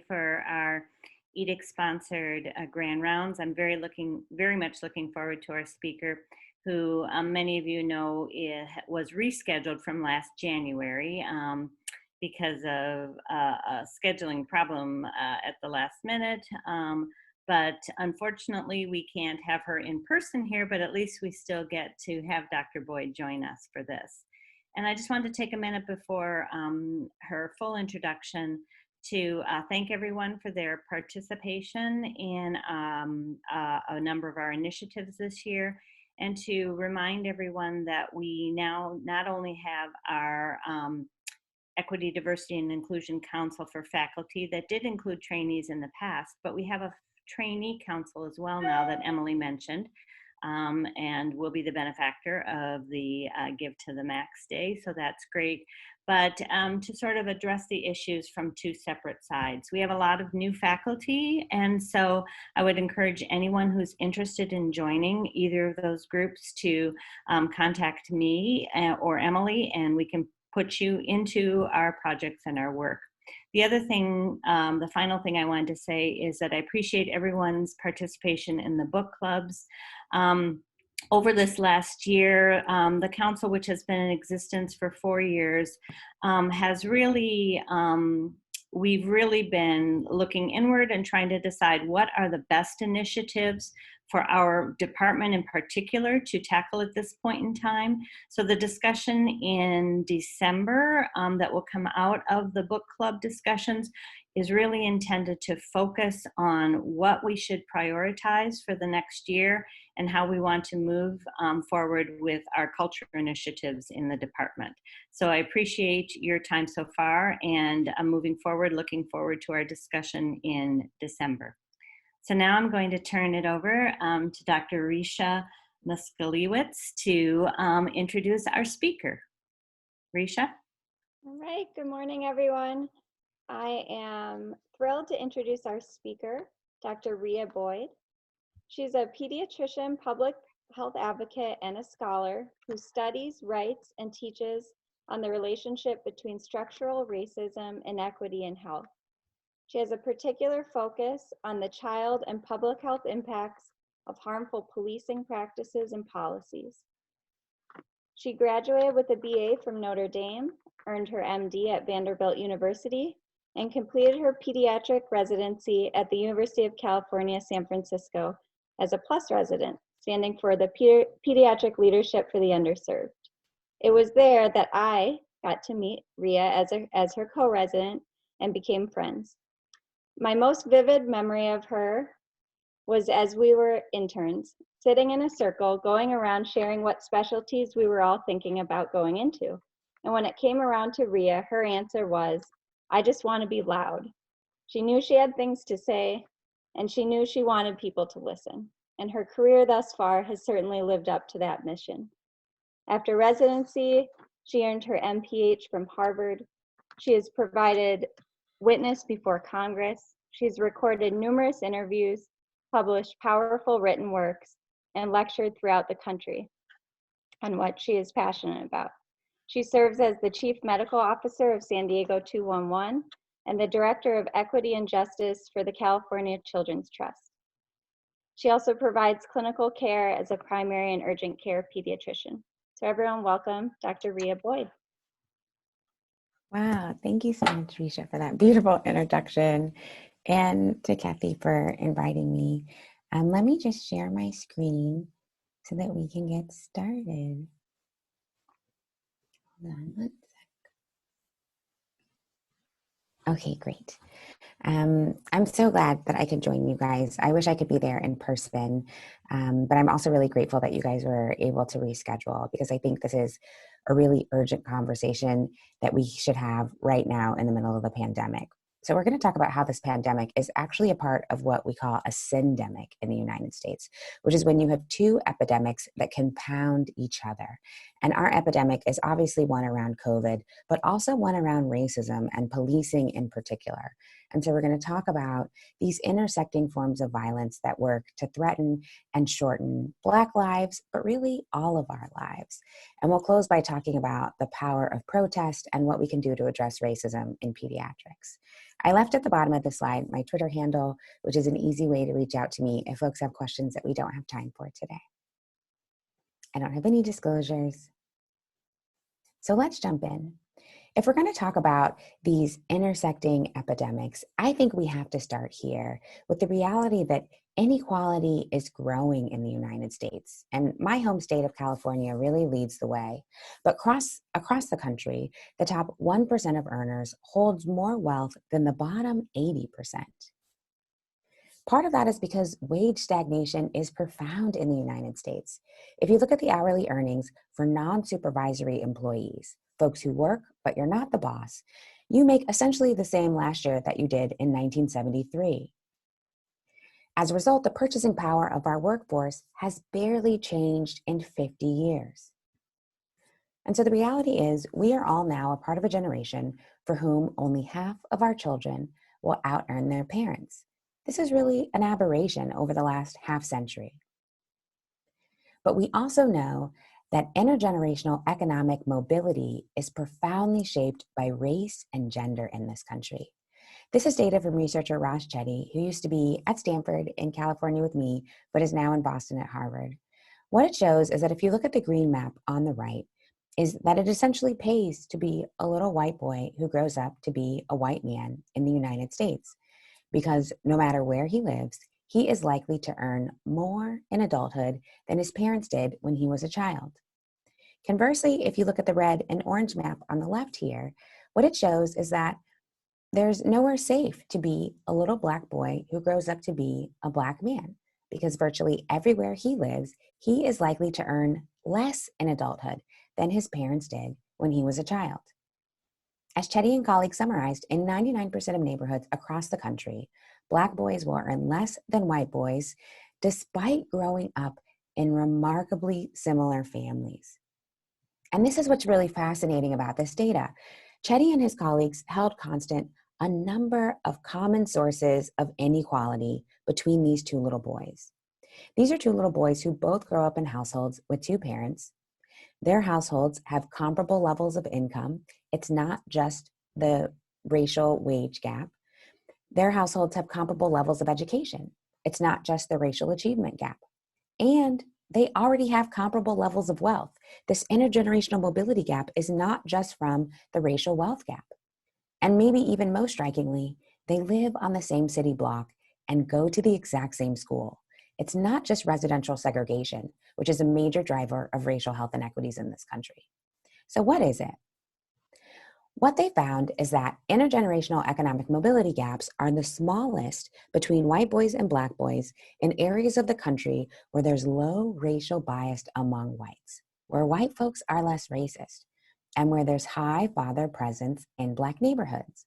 for our edict-sponsored grand rounds. I'm very much looking forward to our speaker, who many of you know was rescheduled from last January because of a scheduling problem at the last minute. But unfortunately, we can't have her in person here, but at least we still get to have Dr. Boyd join us for this. And I just wanted to take a minute before her full introduction to thank everyone for their participation in a number of our initiatives this year, and to remind everyone that we now not only have our Equity, Diversity, and Inclusion Council for faculty that did include trainees in the past, but we have a trainee council as well now that Emily mentioned, and will be the benefactor of the Give to the Max Day, so that's great. But to sort of address the issues from two separate sides. We have a lot of new faculty, and so I would encourage anyone who's interested in joining either of those groups to contact me or Emily, and we can put you into our projects and our work. The other thing, the final thing I wanted to say is that I appreciate everyone's participation in the book clubs. Over this last year, the council, which has been in existence for 4 years, has really, we've really been looking inward and trying to decide what are the best initiatives for our department in particular to tackle at this point in time. So the discussion in December that will come out of the book club discussions is really intended to focus on what we should prioritize for the next year and how we want to move forward with our culture initiatives in the department. So I appreciate your time so far, and I'm moving forward, looking forward to our discussion in December. So now I'm going to turn it over to Dr. Rhea Muskaliewicz to introduce our speaker. Rhea? All right, good morning, everyone. I am thrilled to introduce our speaker, Dr. Rhea Boyd. She's a pediatrician, public health advocate, and a scholar who studies, writes, and teaches on the relationship between structural racism and equity in health. She has a particular focus on the child and public health impacts of harmful policing practices and policies. She graduated with a BA from Notre Dame, earned her MD at Vanderbilt University, and completed her pediatric residency at the University of California, San Francisco as a PLUS resident, standing for the Pediatric Leadership for the Underserved. It was there that I got to meet Rhea as her co-resident and became friends. My most vivid memory of her was as we were interns, sitting in a circle, going around sharing what specialties we were all thinking about going into. And when it came around to Rhea, her answer was, I just want to be loud. She knew she had things to say, and she knew she wanted people to listen. And her career thus far has certainly lived up to that mission. After residency, she earned her MPH from Harvard. She has provided witness before Congress. She's recorded numerous interviews, published powerful written works, and lectured throughout the country on what she is passionate about. She serves as the Chief Medical Officer of San Diego 211 and the Director of Equity and Justice for the California Children's Trust. She also provides clinical care as a primary and urgent care pediatrician. So everyone, welcome Dr. Rhea Boyd. Wow, thank you so much, Rhea, for that beautiful introduction, and to Kathy for inviting me. Let me just share my screen so that we can get started. Hold on one sec. Okay, great. I'm so glad that I could join you guys. I wish I could be there in person, but I'm also really grateful that you guys were able to reschedule, because I think this is a really urgent conversation that we should have right now in the middle of the pandemic. So we're going to talk about how this pandemic is actually a part of what we call a syndemic in the United States, which is when you have two epidemics that compound each other. And our epidemic is obviously one around COVID, but also one around racism and policing in particular. And so we're going to talk about these intersecting forms of violence that work to threaten and shorten Black lives, but really all of our lives. And we'll close by talking about the power of protest and what we can do to address racism in pediatrics. I left at the bottom of the slide my Twitter handle, which is an easy way to reach out to me if folks have questions that we don't have time for today. I don't have any disclosures. So let's jump in. If we're going to talk about these intersecting epidemics, I think we have to start here with the reality that inequality is growing in the United States. And my home state of California really leads the way. But across the country, the top 1% of earners holds more wealth than the bottom 80%. Part of that is because wage stagnation is profound in the United States. If you look at the hourly earnings for non-supervisory employees, folks who work, but you're not the boss, you make essentially the same last year that you did in 1973. As a result, the purchasing power of our workforce has barely changed in 50 years. And so the reality is we are all now a part of a generation for whom only half of our children will out-earn their parents. This is really an aberration over the last half century. But we also know that intergenerational economic mobility is profoundly shaped by race and gender in this country. This is data from researcher Raj Chetty, who used to be at Stanford in California with me, but is now in Boston at Harvard. What it shows is that if you look at the green map on the right, is that it essentially pays to be a little white boy who grows up to be a white man in the United States. Because no matter where he lives, he is likely to earn more in adulthood than his parents did when he was a child. Conversely, if you look at the red and orange map on the left here, what it shows is that there's nowhere safe to be a little Black boy who grows up to be a Black man, because virtually everywhere he lives, he is likely to earn less in adulthood than his parents did when he was a child. As Chetty and colleagues summarized, in 99% of neighborhoods across the country, Black boys will earn less than white boys, despite growing up in remarkably similar families. And this is what's really fascinating about this data. Chetty and his colleagues held constant a number of common sources of inequality between these two little boys. These are two little boys who both grow up in households with two parents. Their households have comparable levels of income. It's not just the racial wage gap. Their households have comparable levels of education. It's not just the racial achievement gap. And they already have comparable levels of wealth. This intergenerational mobility gap is not just from the racial wealth gap. And maybe even most strikingly, they live on the same city block and go to the exact same school. It's not just residential segregation, which is a major driver of racial health inequities in this country. So what is it? What they found is that intergenerational economic mobility gaps are the smallest between white boys and Black boys in areas of the country where there's low racial bias among whites, where white folks are less racist, and where there's high father presence in Black neighborhoods.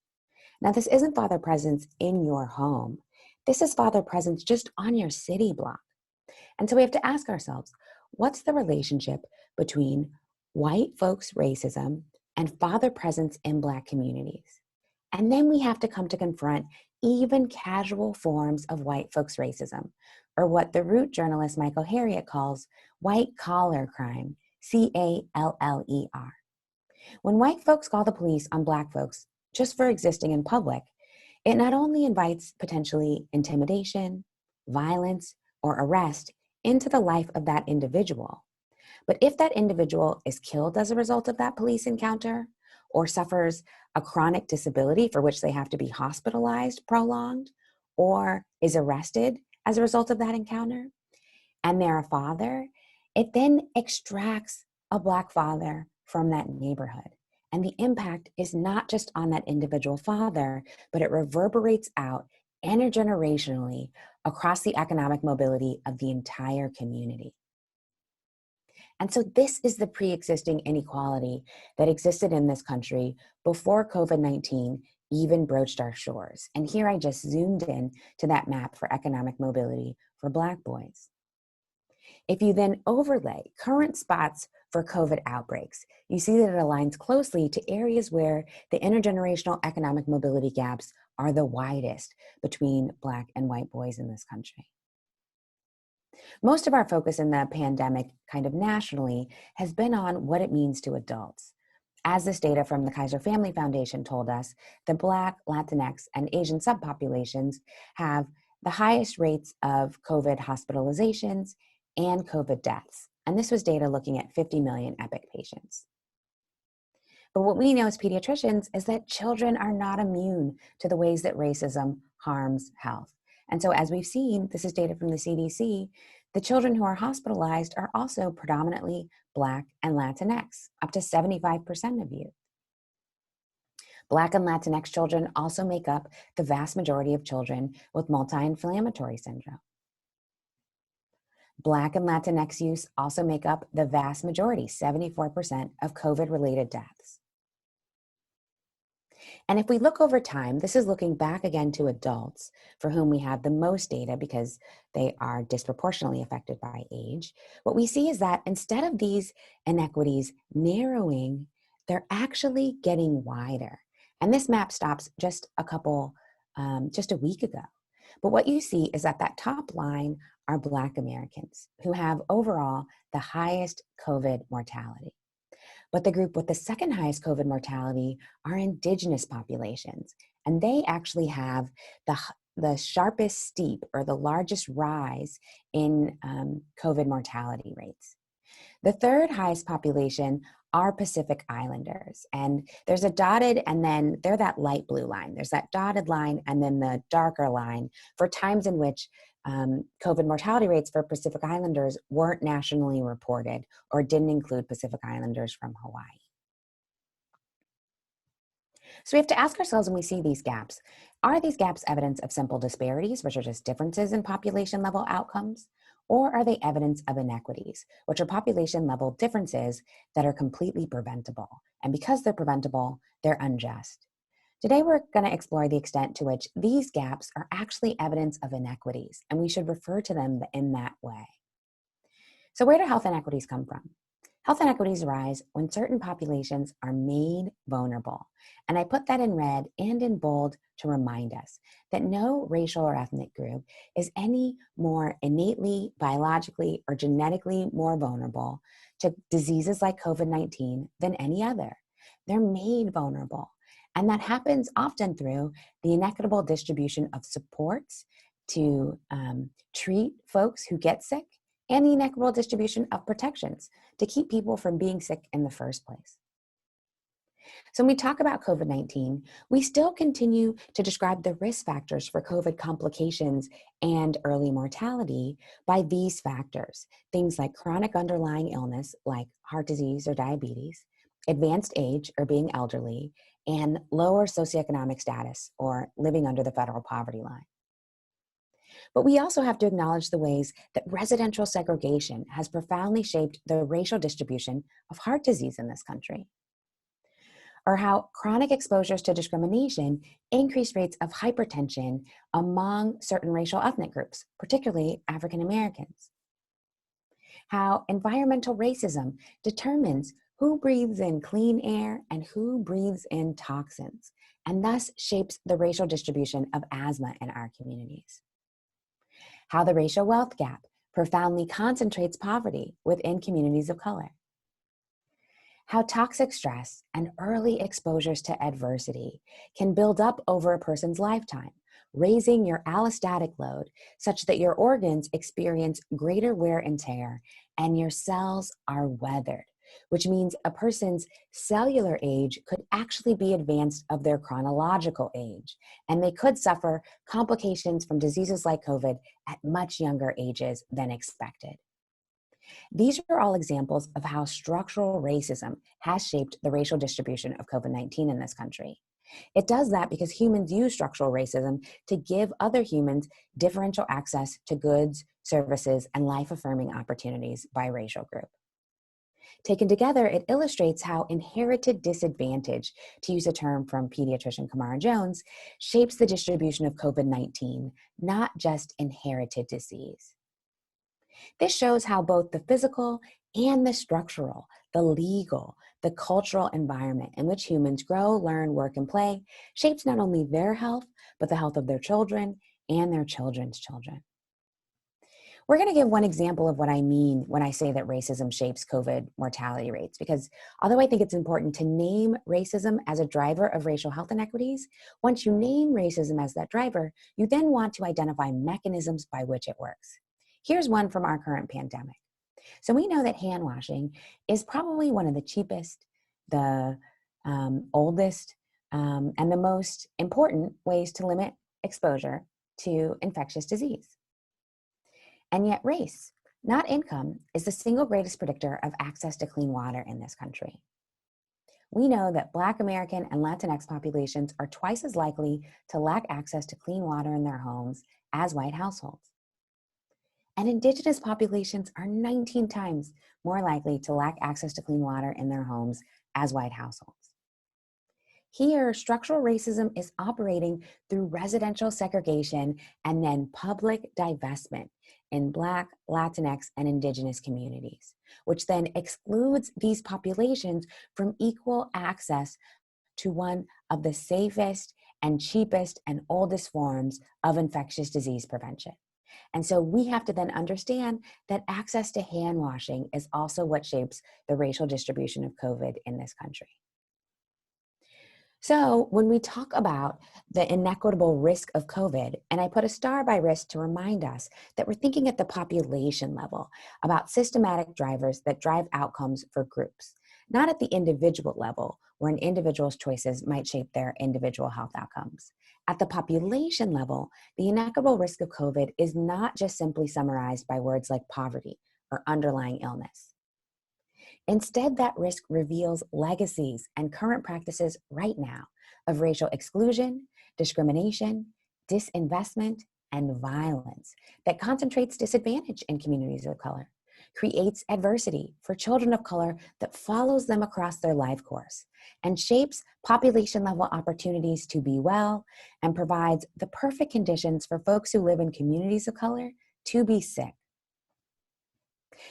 Now, this isn't father presence in your home. This is father presence just on your city block. And so we have to ask ourselves, what's the relationship between white folks' racism and father presence in Black communities? And then we have to come to confront even casual forms of white folks' racism, or what the Root journalist Michael Harriot calls white collar crime, CALLER. When white folks call the police on Black folks just for existing in public, it not only invites potentially intimidation, violence, or arrest into the life of that individual, but if that individual is killed as a result of that police encounter, or suffers a chronic disability for which they have to be hospitalized prolonged, or is arrested as a result of that encounter, and they're a father, it then extracts a Black father from that neighborhood. And the impact is not just on that individual father, but it reverberates out intergenerationally across the economic mobility of the entire community. And so this is the pre-existing inequality that existed in this country before COVID-19 even broached our shores. And here I just zoomed in to that map for economic mobility for Black boys. If you then overlay current spots for COVID outbreaks, you see that it aligns closely to areas where the intergenerational economic mobility gaps are the widest between Black and white boys in this country. Most of our focus in the pandemic, kind of nationally, has been on what it means to adults. As this data from the Kaiser Family Foundation told us, the Black, Latinx, and Asian subpopulations have the highest rates of COVID hospitalizations and COVID deaths. And this was data looking at 50 million EPIC patients. But what we know as pediatricians is that children are not immune to the ways that racism harms health. And so as we've seen, this is data from the CDC, the children who are hospitalized are also predominantly Black and Latinx, up to 75% of youth. Black and Latinx children also make up the vast majority of children with multi-inflammatory syndrome. Black and Latinx youth also make up the vast majority, 74% of COVID-related deaths. And if we look over time, this is looking back again to adults for whom we have the most data because they are disproportionately affected by age. What we see is that instead of these inequities narrowing, they're actually getting wider. And this map stops just a week ago. But what you see is that top line are Black Americans who have overall the highest COVID mortality. But the group with the second highest COVID mortality are Indigenous populations. And they actually have the sharpest steep or the largest rise in COVID mortality rates. The third highest population are Pacific Islanders. And there's a dotted, and then they're that light blue line. There's that dotted line and then the darker line for times in which COVID mortality rates for Pacific Islanders weren't nationally reported or didn't include Pacific Islanders from Hawaii. So we have to ask ourselves when we see these gaps, are these gaps evidence of simple disparities, which are just differences in population level outcomes? Or are they evidence of inequities, which are population level differences that are completely preventable? And because they're preventable, they're unjust. Today, we're going to explore the extent to which these gaps are actually evidence of inequities, and we should refer to them in that way. So where do health inequities come from? Health inequities arise when certain populations are made vulnerable. And I put that in red and in bold to remind us that no racial or ethnic group is any more innately, biologically, or genetically more vulnerable to diseases like COVID-19 than any other. They're made vulnerable. And that happens often through the inequitable distribution of supports to treat folks who get sick and the inequitable distribution of protections to keep people from being sick in the first place. So when we talk about COVID-19, we still continue to describe the risk factors for COVID complications and early mortality by these factors, things like chronic underlying illness like heart disease or diabetes, advanced age or being elderly, and lower socioeconomic status or living under the federal poverty line. But we also have to acknowledge the ways that residential segregation has profoundly shaped the racial distribution of heart disease in this country, or how chronic exposures to discrimination increase rates of hypertension among certain racial ethnic groups, particularly African Americans. How environmental racism determines who breathes in clean air and who breathes in toxins, and thus shapes the racial distribution of asthma in our communities. How the racial wealth gap profoundly concentrates poverty within communities of color. How toxic stress and early exposures to adversity can build up over a person's lifetime, raising your allostatic load such that your organs experience greater wear and tear and your cells are weathered, which means a person's cellular age could actually be advanced of their chronological age, and they could suffer complications from diseases like COVID at much younger ages than expected. These are all examples of how structural racism has shaped the racial distribution of COVID-19 in this country. It does that because humans use structural racism to give other humans differential access to goods, services, and life-affirming opportunities by racial group. Taken together, it illustrates how inherited disadvantage, to use a term from pediatrician Kamara Jones, shapes the distribution of COVID-19, not just inherited disease. This shows how both the physical and the structural, the legal, the cultural environment in which humans grow, learn, work, and play shapes not only their health, but the health of their children and their children's children. We're going to give one example of what I mean when I say that racism shapes COVID mortality rates, because although I think it's important to name racism as a driver of racial health inequities, once you name racism as that driver, you then want to identify mechanisms by which it works. Here's one from our current pandemic. So we know that hand washing is probably one of the cheapest, the oldest, and the most important ways to limit exposure to infectious disease. And yet race, not income, is the single greatest predictor of access to clean water in this country. We know that Black American and Latinx populations are twice as likely to lack access to clean water in their homes as white households. And Indigenous populations are 19 times more likely to lack access to clean water in their homes as white households. Here, structural racism is operating through residential segregation and then public divestment in Black, Latinx, and Indigenous communities, which then excludes these populations from equal access to one of the safest and cheapest and oldest forms of infectious disease prevention. And so we have to then understand that access to hand washing is also what shapes the racial distribution of COVID in this country. So when we talk about the inequitable risk of COVID, and I put a star by risk to remind us that we're thinking at the population level about systematic drivers that drive outcomes for groups, not at the individual level where an individual's choices might shape their individual health outcomes. At the population level, the inequitable risk of COVID is not just simply summarized by words like poverty or underlying illness. Instead, that risk reveals legacies and current practices right now of racial exclusion, discrimination, disinvestment, and violence that concentrates disadvantage in communities of color, creates adversity for children of color that follows them across their life course, and shapes population-level opportunities to be well, and provides the perfect conditions for folks who live in communities of color to be sick.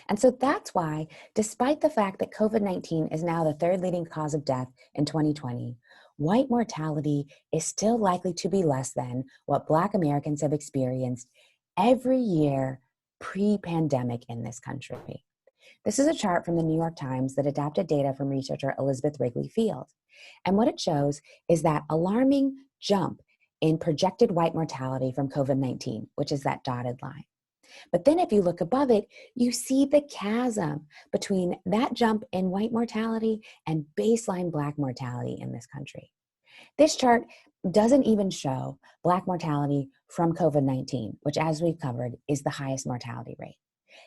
And so that's why, despite the fact that COVID-19 is now the third leading cause of death in 2020, white mortality is still likely to be less than what Black Americans have experienced every year pre-pandemic in this country. This is a chart from the New York Times that adapted data from researcher Elizabeth Wrigley Field. And what it shows is that alarming jump in projected white mortality from COVID-19, which is that dotted line. But then if you look above it, you see the chasm between that jump in white mortality and baseline Black mortality in this country. This chart doesn't even show Black mortality from COVID-19, which, as we've covered, is the highest mortality rate.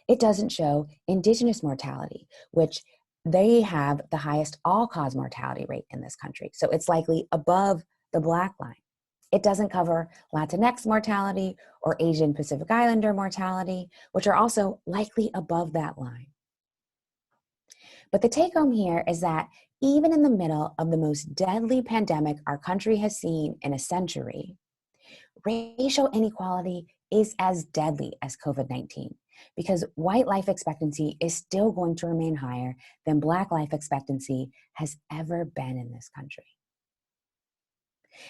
It doesn't show Indigenous mortality, which they have the highest all-cause mortality rate in this country. So it's likely above the Black line. It doesn't cover Latinx mortality or Asian Pacific Islander mortality, which are also likely above that line. But the take home here is that even in the middle of the most deadly pandemic our country has seen in a century, racial inequality is as deadly as COVID-19 because white life expectancy is still going to remain higher than Black life expectancy has ever been in this country.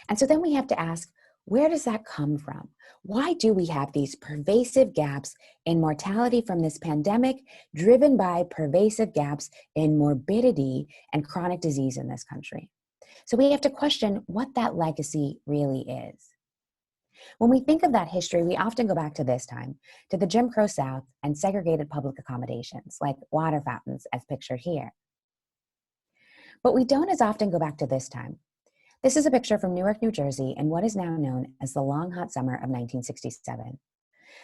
And so then we have to ask, where does that come from? Why do we have these pervasive gaps in mortality from this pandemic, driven by pervasive gaps in morbidity and chronic disease in this country? So we have to question what that legacy really is. When we think of that history, we often go back to this time, to the Jim Crow South and segregated public accommodations, like water fountains as pictured here. But we don't as often go back to this time. This is a picture from Newark, New Jersey, in what is now known as the Long Hot Summer of 1967.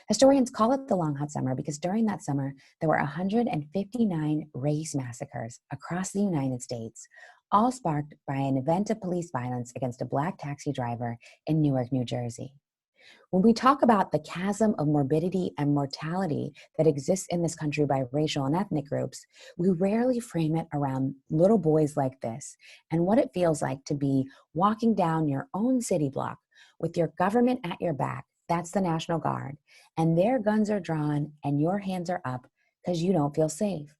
Historians call it the Long Hot Summer because during that summer, there were 159 race massacres across the United States, all sparked by an event of police violence against a Black taxi driver in Newark, New Jersey. When we talk about the chasm of morbidity and mortality that exists in this country by racial and ethnic groups, we rarely frame it around little boys like this and what it feels like to be walking down your own city block with your government at your back, that's the National Guard, and their guns are drawn and your hands are up because you don't feel safe.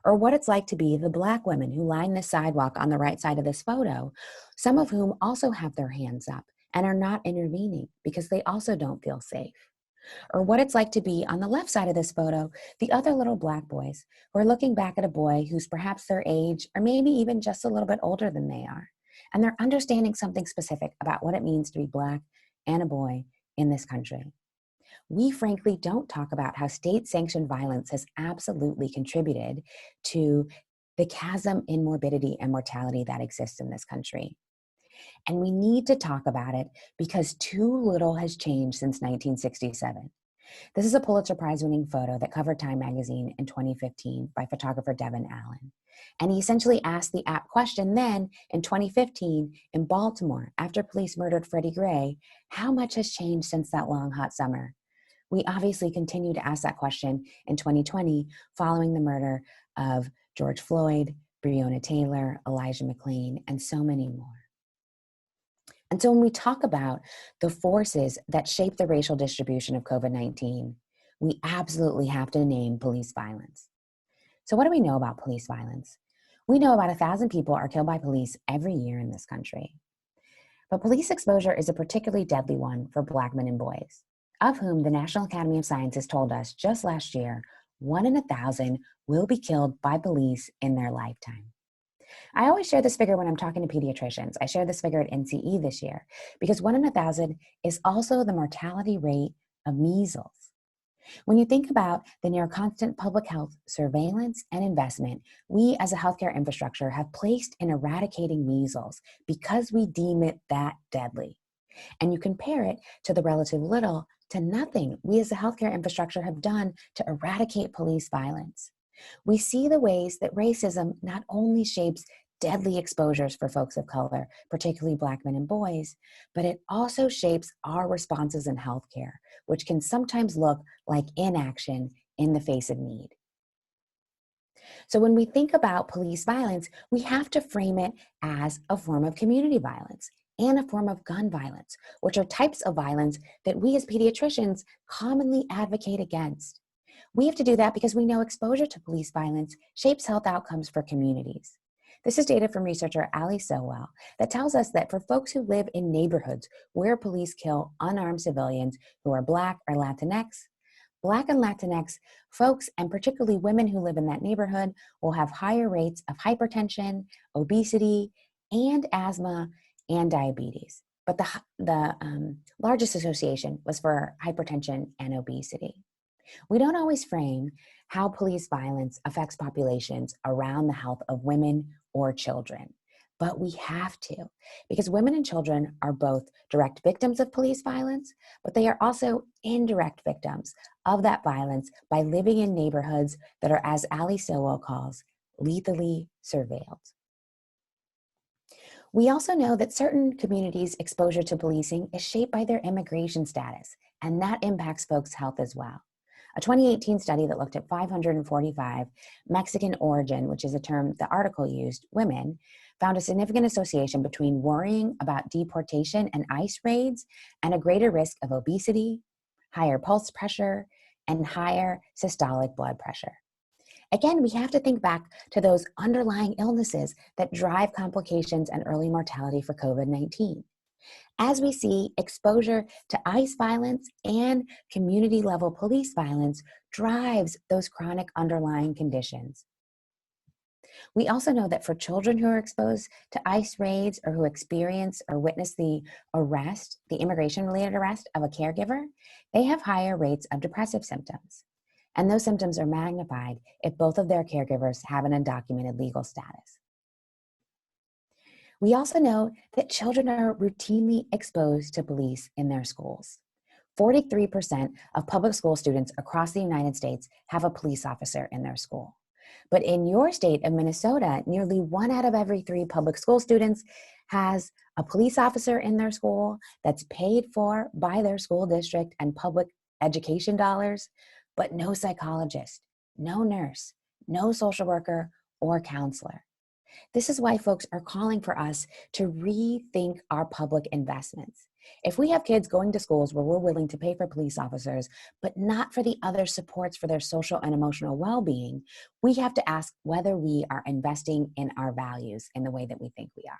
or what it's like to be the Black women who line the sidewalk on the right side of this photo, some of whom also have their hands up and are not intervening because they also don't feel safe. Or what it's like to be on the left side of this photo, the other little Black boys who are looking back at a boy who's perhaps their age or maybe even just a little bit older than they are. And they're understanding something specific about what it means to be Black and a boy in this country. We frankly don't talk about how state-sanctioned violence has absolutely contributed to the chasm in morbidity and mortality that exists in this country. And we need to talk about it because too little has changed since 1967. This is a Pulitzer Prize-winning photo that covered Time magazine in 2015 by photographer Devin Allen. And he essentially asked the apt question then, in 2015, in Baltimore, after police murdered Freddie Gray, how much has changed since that long, hot summer? We obviously continue to ask that question in 2020, following the murder of George Floyd, Breonna Taylor, Elijah McClain, and so many more. And so when we talk about the forces that shape the racial distribution of COVID-19, we absolutely have to name police violence. So what do we know about police violence? We know about 1,000 people are killed by police every year in this country. But police exposure is a particularly deadly one for Black men and boys, of whom the National Academy of Sciences told us just last year, 1 in 1,000 will be killed by police in their lifetime. I always share this figure when I'm talking to pediatricians. I shared this figure at NCE this year because 1 in 1,000 is also the mortality rate of measles. When you think about the near constant public health surveillance and investment we as a healthcare infrastructure have placed in eradicating measles because we deem it that deadly, and you compare it to the relative little to nothing we as a healthcare infrastructure have done to eradicate police violence, we see the ways that racism not only shapes deadly exposures for folks of color, particularly Black men and boys, but it also shapes our responses in healthcare, which can sometimes look like inaction in the face of need. So when we think about police violence, we have to frame it as a form of community violence and a form of gun violence, which are types of violence that we as pediatricians commonly advocate against. We have to do that because we know exposure to police violence shapes health outcomes for communities. This is data from researcher Ali Sowell that tells us that for folks who live in neighborhoods where police kill unarmed civilians who are Black or Latinx, Black and Latinx folks, and particularly women who live in that neighborhood, will have higher rates of hypertension, obesity, and asthma and diabetes. But the largest association was for hypertension and obesity. We don't always frame how police violence affects populations around the health of women or children, but we have to, because women and children are both direct victims of police violence, but they are also indirect victims of that violence by living in neighborhoods that are, as Ali Sowell calls, lethally surveilled. We also know that certain communities' exposure to policing is shaped by their immigration status, and that impacts folks' health as well. A 2018 study that looked at 545 Mexican origin, which is a term the article used, women, found a significant association between worrying about deportation and ICE raids and a greater risk of obesity, higher pulse pressure, and higher systolic blood pressure. Again, we have to think back to those underlying illnesses that drive complications and early mortality for COVID-19. As we see, exposure to ICE violence and community-level police violence drives those chronic underlying conditions. We also know that for children who are exposed to ICE raids or who experience or witness the arrest, the immigration-related arrest of a caregiver, they have higher rates of depressive symptoms. And those symptoms are magnified if both of their caregivers have an undocumented legal status. We also know that children are routinely exposed to police in their schools. 43% of public school students across the United States have a police officer in their school. But in your state of Minnesota, nearly 1 out of every 3 public school students has a police officer in their school that's paid for by their school district and public education dollars, but no psychologist, no nurse, no social worker or counselor. This is why folks are calling for us to rethink our public investments. If we have kids going to schools where we're willing to pay for police officers, but not for the other supports for their social and emotional well-being, we have to ask whether we are investing in our values in the way that we think we are.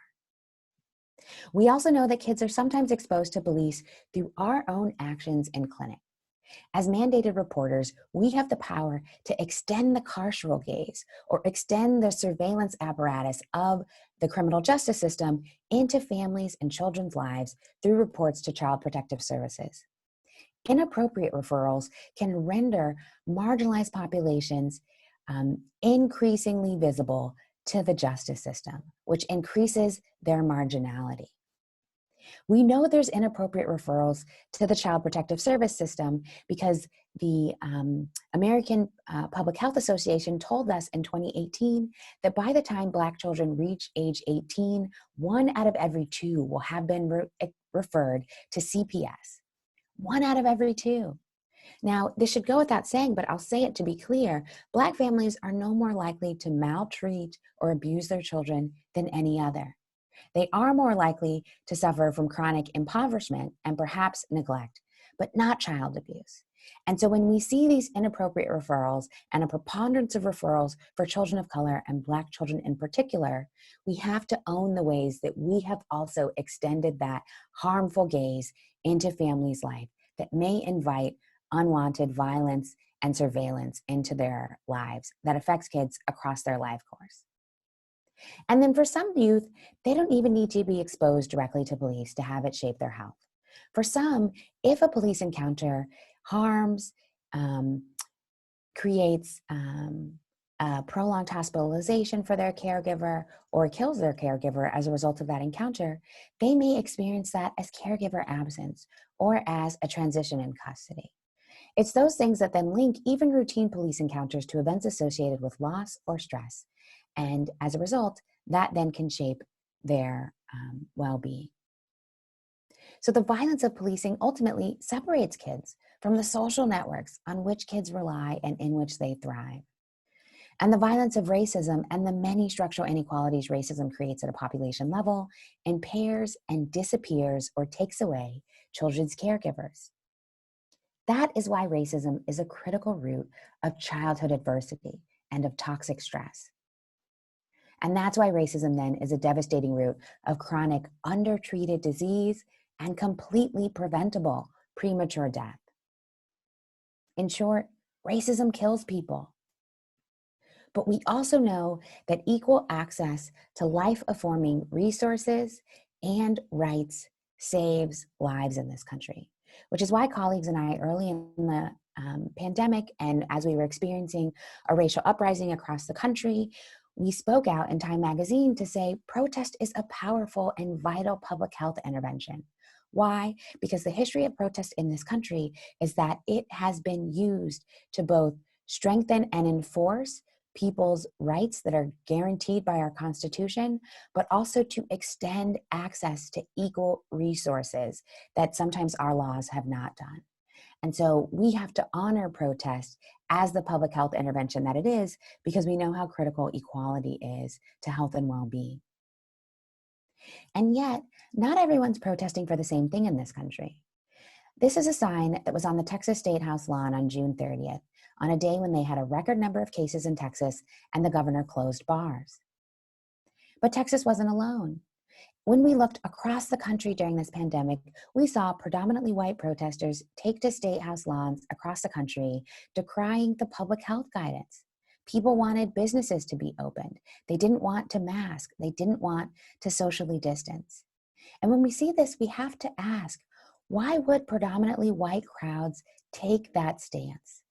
We also know that kids are sometimes exposed to police through our own actions in clinic. As mandated reporters, we have the power to extend the carceral gaze or extend the surveillance apparatus of the criminal justice system into families and children's lives through reports to Child Protective Services. Inappropriate referrals can render marginalized populations increasingly visible to the justice system, which increases their marginality. We know there's inappropriate referrals to the Child Protective Service system because the American Public Health Association told us in 2018 that by the time Black children reach age 18, 1 out of every 2 will have been referred to CPS. 1 out of every 2. Now, this should go without saying, but I'll say it to be clear, Black families are no more likely to maltreat or abuse their children than any other. They are more likely to suffer from chronic impoverishment and perhaps neglect, but not child abuse. And so when we see these inappropriate referrals and a preponderance of referrals for children of color and Black children in particular, we have to own the ways that we have also extended that harmful gaze into families' life that may invite unwanted violence and surveillance into their lives that affects kids across their life course. And then for some youth, they don't even need to be exposed directly to police to have it shape their health. For some, if a police encounter harms, creates a prolonged hospitalization for their caregiver or kills their caregiver as a result of that encounter, they may experience that as caregiver absence or as a transition in custody. It's those things that then link even routine police encounters to events associated with loss or stress. And as a result, that then can shape their well-being. So the violence of policing ultimately separates kids from the social networks on which kids rely and in which they thrive. And the violence of racism and the many structural inequalities racism creates at a population level impairs and disappears or takes away children's caregivers. That is why racism is a critical root of childhood adversity and of toxic stress. And that's why racism then is a devastating root of chronic undertreated disease and completely preventable premature death. In short, racism kills people. But we also know that equal access to life-affirming resources and rights saves lives in this country, which is why colleagues and I early in the pandemic and as we were experiencing a racial uprising across the country, we spoke out in Time magazine to say protest is a powerful and vital public health intervention. Why? Because the history of protest in this country is that it has been used to both strengthen and enforce people's rights that are guaranteed by our Constitution, but also to extend access to equal resources that sometimes our laws have not done. And so we have to honor protest as the public health intervention that it is, because we know how critical equality is to health and well-being. And yet, not everyone's protesting for the same thing in this country. This is a sign that was on the Texas State House lawn on June 30th, on a day when they had a record number of cases in Texas and the governor closed bars. But Texas wasn't alone. When we looked across the country during this pandemic, we saw predominantly white protesters take to State House lawns across the country, decrying the public health guidance. People wanted businesses to be opened. They didn't want to mask. They didn't want to socially distance. And when we see this, we have to ask, why would predominantly white crowds take that stance?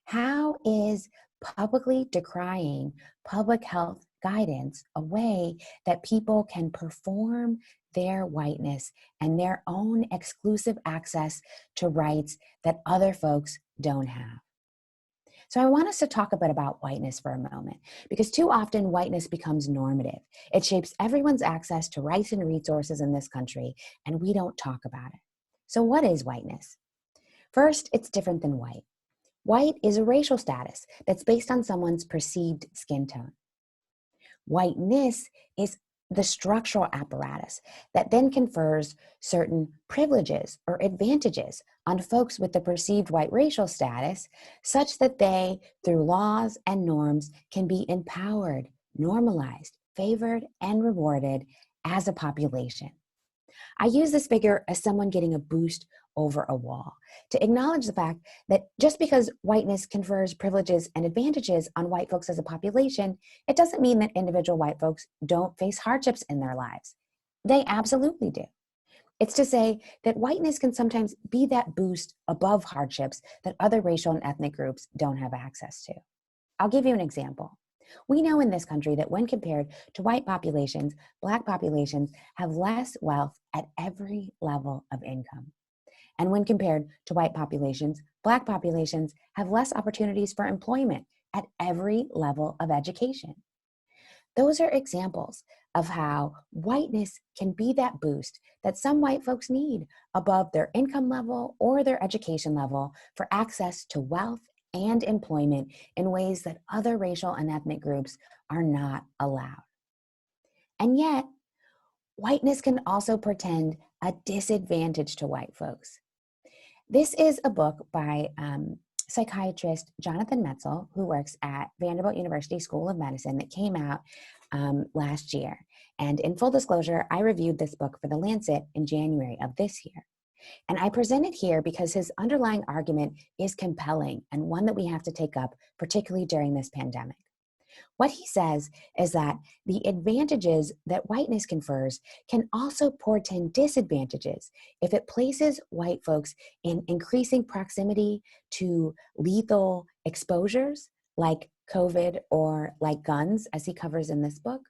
How is publicly decrying public health guidance a way that people can perform their whiteness and their own exclusive access to rights that other folks don't have? So I want us to talk a bit about whiteness for a moment, because too often whiteness becomes normative. It shapes everyone's access to rights and resources in this country, and we don't talk about it. So what is whiteness? First, it's different than white. White is a racial status that's based on someone's perceived skin tone. Whiteness is the structural apparatus that then confers certain privileges or advantages on folks with the perceived white racial status, such that they, through laws and norms, can be empowered, normalized, favored, and rewarded as a population. I use this figure as someone getting a boost over a wall to acknowledge the fact that just because whiteness confers privileges and advantages on white folks as a population, it doesn't mean that individual white folks don't face hardships in their lives. They absolutely do. It's to say that whiteness can sometimes be that boost above hardships that other racial and ethnic groups don't have access to. I'll give you an example. We know in this country that when compared to white populations, Black populations have less wealth at every level of income. And when compared to white populations, Black populations have less opportunities for employment at every level of education. Those are examples of how whiteness can be that boost that some white folks need above their income level or their education level for access to wealth and employment in ways that other racial and ethnic groups are not allowed. And yet, whiteness can also portend a disadvantage to white folks. This is a book by psychiatrist Jonathan Metzl, who works at Vanderbilt University School of Medicine, that came out last year. And in full disclosure, I reviewed this book for The Lancet in January of this year. And I present it here because his underlying argument is compelling and one that we have to take up, particularly during this pandemic. What he says is that the advantages that whiteness confers can also portend disadvantages if it places white folks in increasing proximity to lethal exposures like COVID or like guns, as he covers in this book.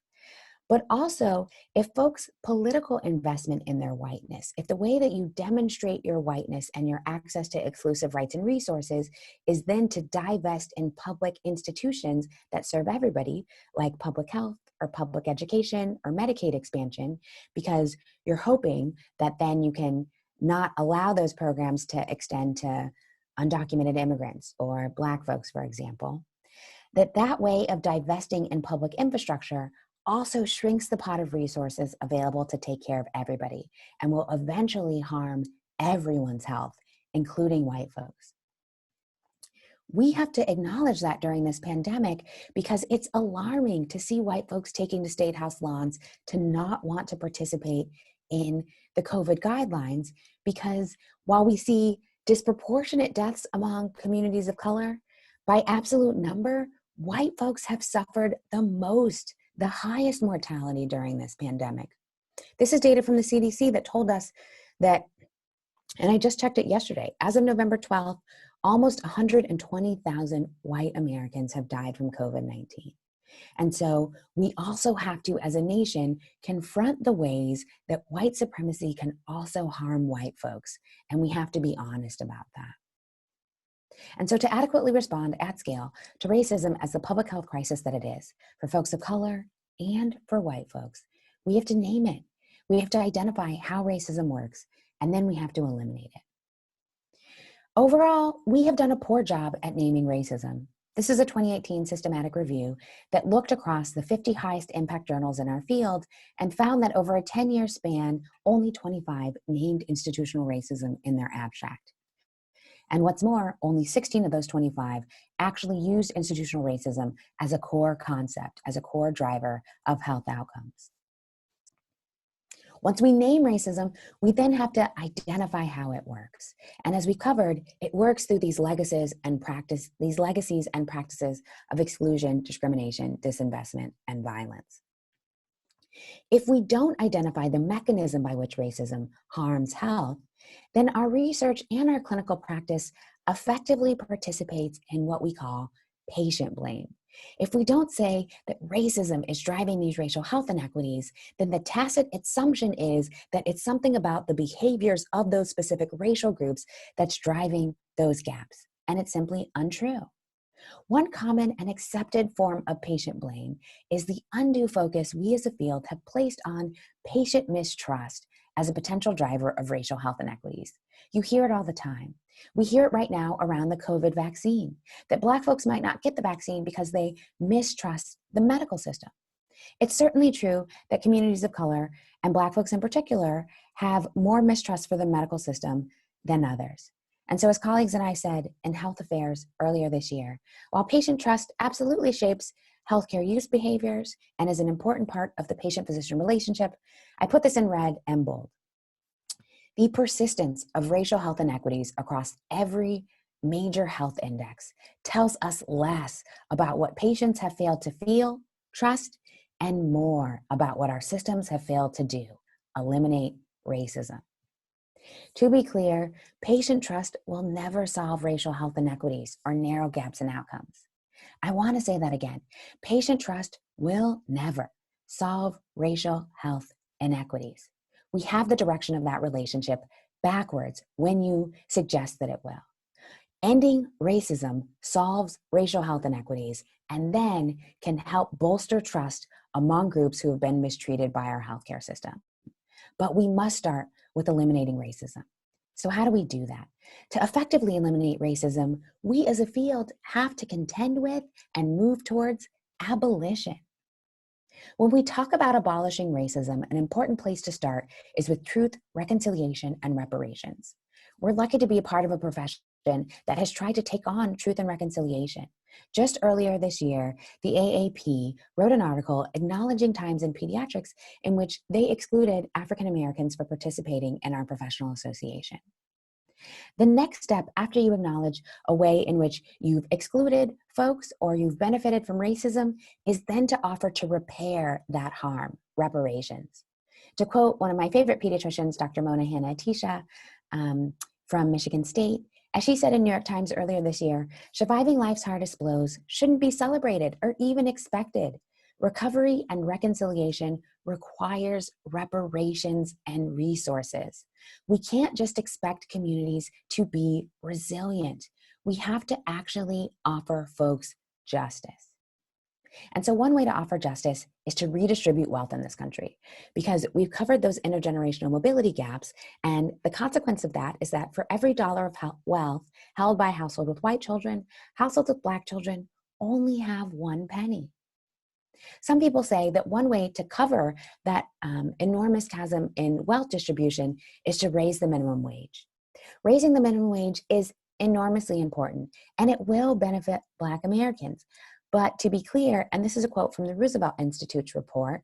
But also, if folks' political investment in their whiteness, if the way that you demonstrate your whiteness and your access to exclusive rights and resources is then to divest in public institutions that serve everybody, like public health or public education or Medicaid expansion, because you're hoping that then you can not allow those programs to extend to undocumented immigrants or Black folks, for example, that way of divesting in public infrastructure also shrinks the pot of resources available to take care of everybody and will eventually harm everyone's health, including white folks. We have to acknowledge that during this pandemic because it's alarming to see white folks taking to State House lawns to not want to participate in the COVID guidelines, because while we see disproportionate deaths among communities of color, by absolute number, white folks have suffered the most, the highest mortality during this pandemic. This is data from the CDC that told us that, and I just checked it yesterday, as of November 12th, almost 120,000 white Americans have died from COVID-19. And so we also have to, as a nation, confront the ways that white supremacy can also harm white folks. And we have to be honest about that. And so to adequately respond at scale to racism as the public health crisis that it is, for folks of color and for white folks, we have to name it. We have to identify how racism works, and then we have to eliminate it. Overall, we have done a poor job at naming racism. This is a 2018 systematic review that looked across the 50 highest impact journals in our field and found that over a 10-year span, only 25 named institutional racism in their abstract. And what's more, only 16 of those 25 actually used institutional racism as a core concept, as a core driver of health outcomes. Once we name racism, we then have to identify how it works. And as we covered, it works through these legacies and practices of exclusion, discrimination, disinvestment, and violence. If we don't identify the mechanism by which racism harms health, then our research and our clinical practice effectively participates in what we call patient blame. If we don't say that racism is driving these racial health inequities, then the tacit assumption is that it's something about the behaviors of those specific racial groups that's driving those gaps. And it's simply untrue. One common and accepted form of patient blame is the undue focus we as a field have placed on patient mistrust as a potential driver of racial health inequities. You hear it all the time. We hear it right now around the COVID vaccine, that Black folks might not get the vaccine because they mistrust the medical system. It's certainly true that communities of color, and Black folks in particular, have more mistrust for the medical system than others. And so, as colleagues and I said in Health Affairs earlier this year, while patient trust absolutely shapes healthcare use behaviors and is an important part of the patient-physician relationship, I put this in red and bold. The persistence of racial health inequities across every major health index tells us less about what patients have failed to feel, trust, and more about what our systems have failed to do: eliminate racism. To be clear, patient trust will never solve racial health inequities or narrow gaps in outcomes. I want to say that again. Patient trust will never solve racial health inequities. We have the direction of that relationship backwards when you suggest that it will. Ending racism solves racial health inequities and then can help bolster trust among groups who have been mistreated by our healthcare system. But we must start with eliminating racism. So how do we do that? To effectively eliminate racism, we as a field have to contend with and move towards abolition. When we talk about abolishing racism, an important place to start is with truth, reconciliation, and reparations. We're lucky to be a part of a profession that has tried to take on truth and reconciliation. Just earlier this year, the AAP wrote an article acknowledging times in pediatrics in which they excluded African Americans for participating in our professional association. The next step after you acknowledge a way in which you've excluded folks or you've benefited from racism is then to offer to repair that harm, reparations. To quote one of my favorite pediatricians, Dr. Mona Hanna-Attisha from Michigan State, as she said in New York Times earlier this year, surviving life's hardest blows shouldn't be celebrated or even expected. Recovery and reconciliation requires reparations and resources. We can't just expect communities to be resilient. We have to actually offer folks justice. And so one way to offer justice is to redistribute wealth in this country, because we've covered those intergenerational mobility gaps. And the consequence of that is that for every dollar of wealth held by a household with white children, households with Black children only have 1 penny. Some people say that one way to cover that enormous chasm in wealth distribution is to raise the minimum wage. Raising the minimum wage is enormously important, and it will benefit Black Americans. But to be clear, and this is a quote from the Roosevelt Institute's report,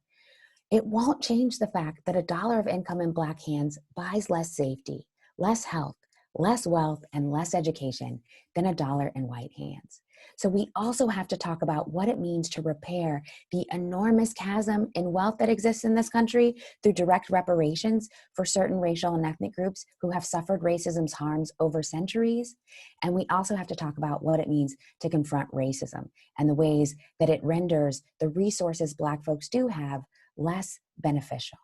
it won't change the fact that $1 of income in Black hands buys less safety, less health, less wealth, and less education than $1 in white hands. So we also have to talk about what it means to repair the enormous chasm in wealth that exists in this country through direct reparations for certain racial and ethnic groups who have suffered racism's harms over centuries. And we also have to talk about what it means to confront racism and the ways that it renders the resources Black folks do have less beneficial.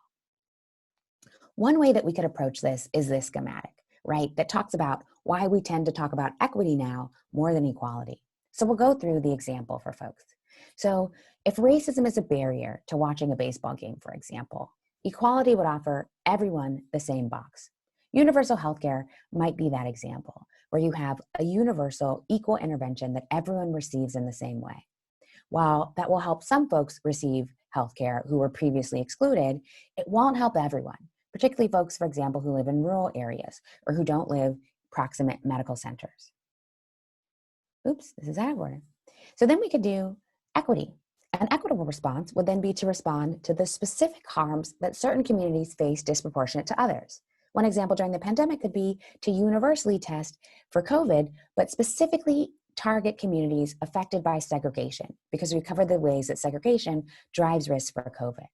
One way that we could approach this is this schematic, right, that talks about why we tend to talk about equity now more than equality. So we'll go through the example for folks. So if racism is a barrier to watching a baseball game, for example, equality would offer everyone the same box. Universal healthcare might be that example, where you have a universal equal intervention that everyone receives in the same way. While that will help some folks receive healthcare who were previously excluded, it won't help everyone, particularly folks, for example, who live in rural areas or who don't live proximate medical centers. Oops, this is out of order. So then we could do equity. An equitable response would then be to respond to the specific harms that certain communities face disproportionate to others. One example during the pandemic could be to universally test for COVID, but specifically target communities affected by segregation, because we covered the ways that segregation drives risk for COVID.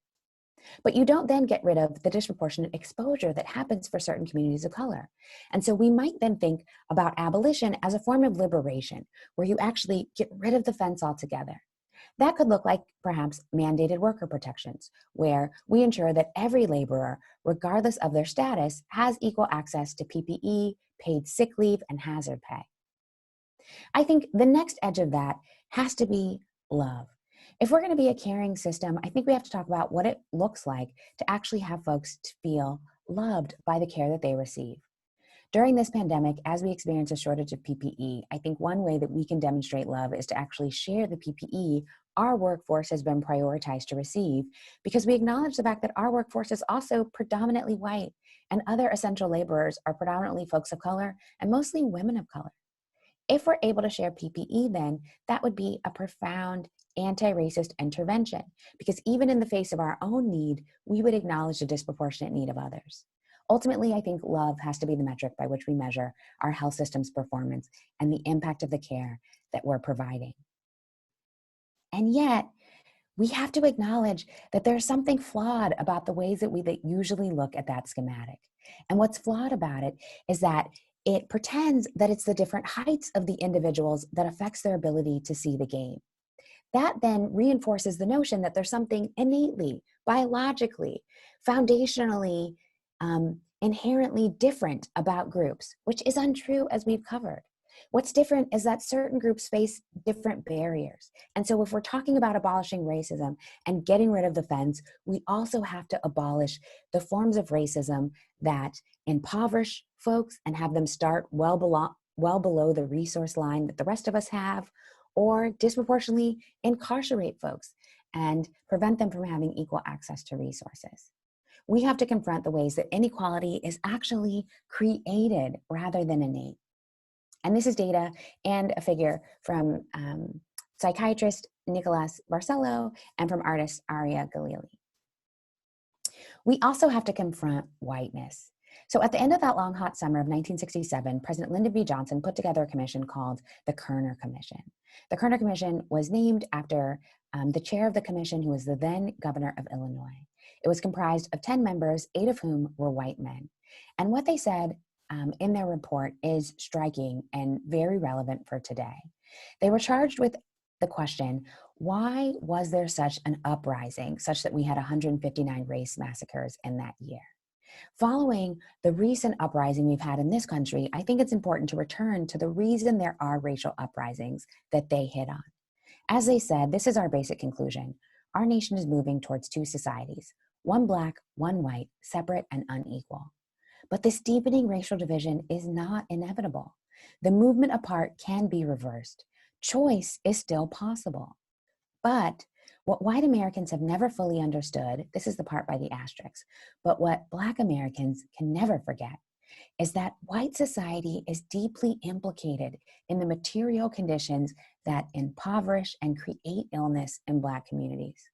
But you don't then get rid of the disproportionate exposure that happens for certain communities of color. And so we might then think about abolition as a form of liberation, where you actually get rid of the fence altogether. That could look like perhaps mandated worker protections, where we ensure that every laborer, regardless of their status, has equal access to PPE, paid sick leave, and hazard pay. I think the next edge of that has to be love. If we're going to be a caring system, I think we have to talk about what it looks like to actually have folks to feel loved by the care that they receive. During this pandemic, as we experience a shortage of PPE, I think one way that we can demonstrate love is to actually share the PPE our workforce has been prioritized to receive, because we acknowledge the fact that our workforce is also predominantly white, and other essential laborers are predominantly folks of color and mostly women of color. If we're able to share PPE, then that would be a profound anti-racist intervention, because even in the face of our own need, we would acknowledge the disproportionate need of others. Ultimately, I think love has to be the metric by which we measure our health system's performance and the impact of the care that we're providing. And yet, we have to acknowledge that there's something flawed about the ways that we usually look at that schematic. And what's flawed about it is that it pretends that it's the different heights of the individuals that affects their ability to see the game. That then reinforces the notion that there's something innately, biologically, foundationally, inherently different about groups, which is untrue, as we've covered. What's different is that certain groups face different barriers. And so if we're talking about abolishing racism and getting rid of the fence, we also have to abolish the forms of racism that impoverish folks and have them start well below the resource line that the rest of us have, or disproportionately incarcerate folks and prevent them from having equal access to resources. We have to confront the ways that inequality is actually created rather than innate. And this is data and a figure from psychiatrist Nicholas Barcelo and from artist Aria Galili. We also have to confront whiteness. So at the end of that long, hot summer of 1967, President Lyndon B. Johnson put together a commission called the Kerner Commission. The Kerner Commission was named after the chair of the commission, who was the then governor of Illinois. It was comprised of 10 members, 8 of whom were white men. And what they said in their report is striking and very relevant for today. They were charged with the question, why was there such an uprising, such that we had 159 race massacres in that year? Following the recent uprising we've had in this country, I think it's important to return to the reason there are racial uprisings that they hit on. As they said, this is our basic conclusion. Our nation is moving towards 2 societies, one black, one white, separate and unequal. But this deepening racial division is not inevitable. The movement apart can be reversed. Choice is still possible. But what white Americans have never fully understood, this is the part by the asterisks, but what Black Americans can never forget, is that white society is deeply implicated in the material conditions that impoverish and create illness in Black communities.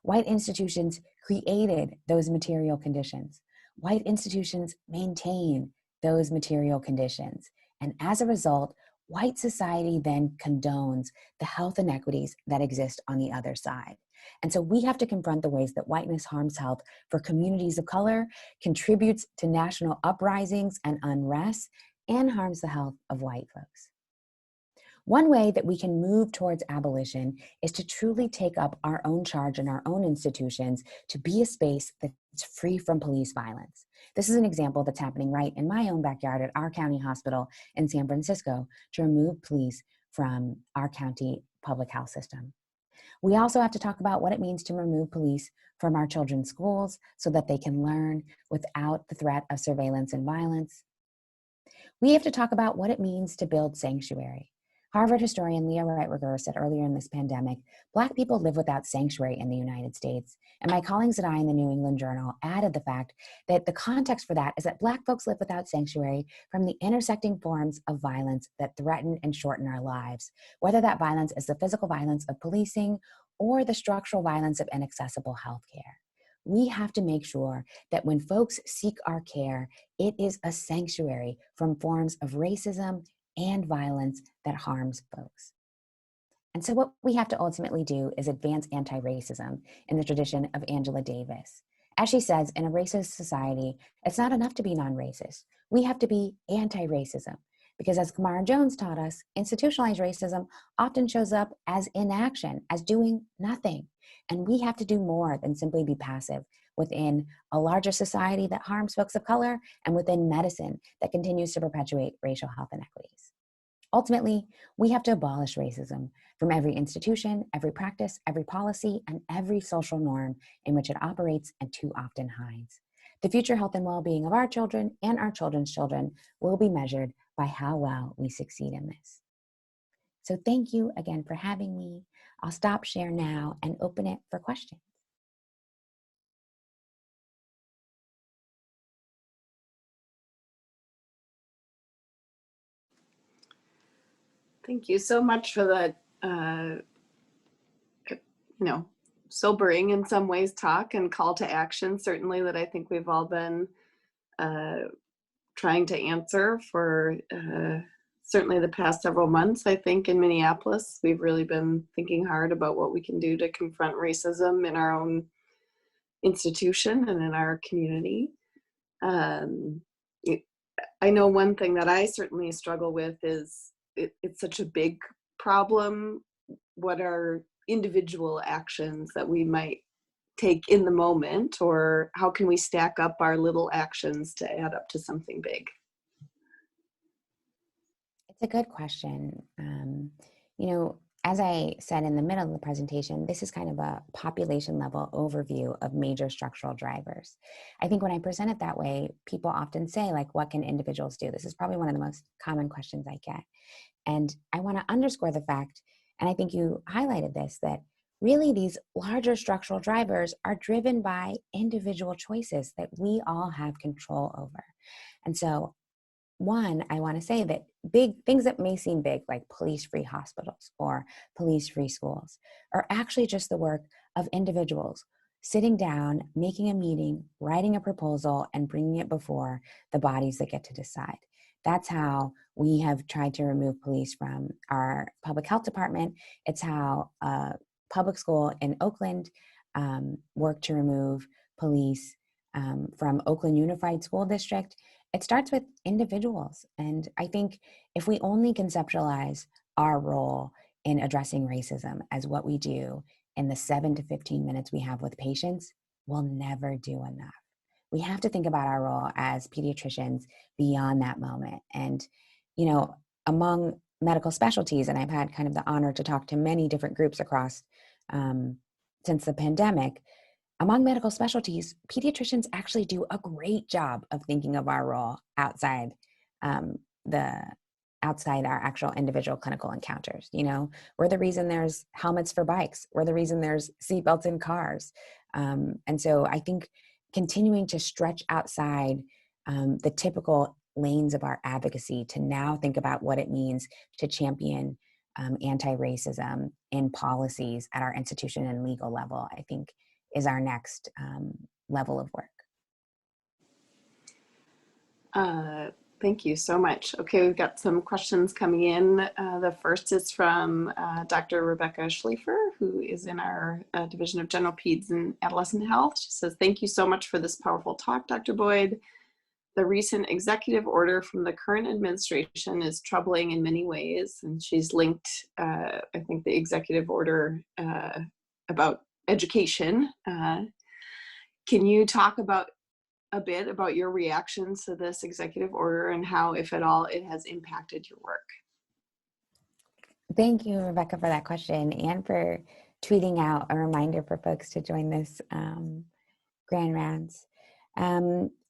White institutions created those material conditions. White institutions maintain those material conditions. And as a result, white society then condones the health inequities that exist on the other side. And so we have to confront the ways that whiteness harms health for communities of color, contributes to national uprisings and unrest, and harms the health of white folks. One way that we can move towards abolition is to truly take up our own charge in our own institutions to be a space that's free from police violence. This is an example that's happening right in my own backyard at our county hospital in San Francisco to remove police from our county public health system. We also have to talk about what it means to remove police from our children's schools so that they can learn without the threat of surveillance and violence. We have to talk about what it means to build sanctuary. Harvard historian Leah Wright Rigueur said earlier in this pandemic, Black people live without sanctuary in the United States. And my colleagues and I in the New England Journal added the fact that the context for that is that Black folks live without sanctuary from the intersecting forms of violence that threaten and shorten our lives, whether that violence is the physical violence of policing or the structural violence of inaccessible healthcare. We have to make sure that when folks seek our care, it is a sanctuary from forms of racism and violence that harms folks. And so what we have to ultimately do is advance anti-racism in the tradition of Angela Davis. As she says, in a racist society, it's not enough to be non-racist. We have to be anti-racism because, as Kamara Jones taught us, institutionalized racism often shows up as inaction, as doing nothing. And we have to do more than simply be passive within a larger society that harms folks of color and within medicine that continues to perpetuate racial health inequities. Ultimately, we have to abolish racism from every institution, every practice, every policy, and every social norm in which it operates and too often hides. The future health and well-being of our children and our children's children will be measured by how well we succeed in this. So thank you again for having me. I'll stop share now and open it for questions. Thank you so much for that, sobering in some ways talk and call to action, certainly, that I think we've all been trying to answer for certainly the past several months. I think in Minneapolis, we've really been thinking hard about what we can do to confront racism in our own institution and in our community. I know one thing that I certainly struggle with is it's such a big problem. What are individual actions that we might take in the moment, or how can we stack up our little actions to add up to something big? It's a good question. As I said in the middle of the presentation, this is kind of a population level overview of major structural drivers. I think when I present it that way, people often say, like, what can individuals do? This is probably one of the most common questions I get. And I want to underscore the fact, and I think you highlighted this, that really these larger structural drivers are driven by individual choices that we all have control over. And so one, I want to say that big things that may seem big, like police-free hospitals or police-free schools, are actually just the work of individuals sitting down, making a meeting, writing a proposal, and bringing it before the bodies that get to decide. That's how we have tried to remove police from our public health department. It's how a public school in Oakland worked to remove police from Oakland Unified School District. It starts with individuals. And I think if we only conceptualize our role in addressing racism as what we do in the 7 to 15 minutes we have with patients, we'll never do enough. We have to think about our role as pediatricians beyond that moment. And, among medical specialties, and I've had kind of the honor to talk to many different groups across since the pandemic, among medical specialties, pediatricians actually do a great job of thinking of our role outside our actual individual clinical encounters. We're the reason there's helmets for bikes. We're the reason there's seatbelts in cars. And so I think continuing to stretch outside the typical lanes of our advocacy to now think about what it means to champion anti-racism in policies at our institution and legal level, I think is our next level of work. Thank you so much. Okay, we've got some questions coming in. The first is from Dr. Rebecca Schleifer, who is in our Division of General Peds and Adolescent Health. She says, thank you so much for this powerful talk, Dr. Boyd. The recent executive order from the current administration is troubling in many ways. And she's linked, I think, the executive order about education. Can you talk a bit about your reactions to this executive order and how, if at all, it has impacted your work? Thank you, Rebecca, for that question and for tweeting out a reminder for folks to join this grand rounds.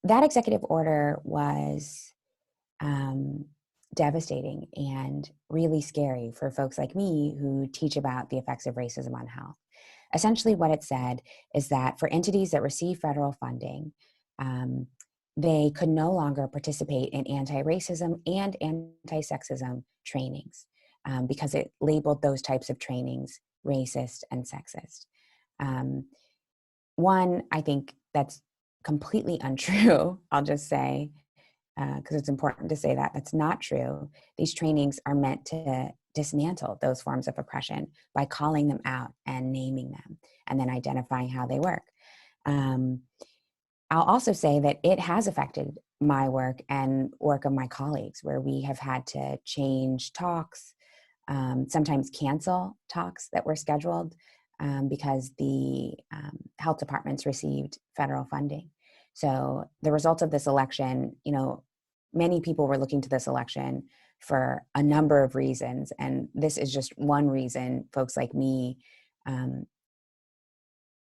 That executive order was devastating and really scary for folks like me who teach about the effects of racism on health. Essentially, what it said is that for entities that receive federal funding, they could no longer participate in anti-racism and anti-sexism trainings because it labeled those types of trainings racist and sexist. One, I think that's completely untrue, I'll just say, because it's important to say that that's not true. These trainings are meant to dismantle those forms of oppression by calling them out and naming them and then identifying how they work. I'll also say that it has affected my work and work of my colleagues, where we have had to change talks, sometimes cancel talks that were scheduled because the health departments received federal funding. So the results of this election, many people were looking to this election for a number of reasons. And this is just one reason folks like me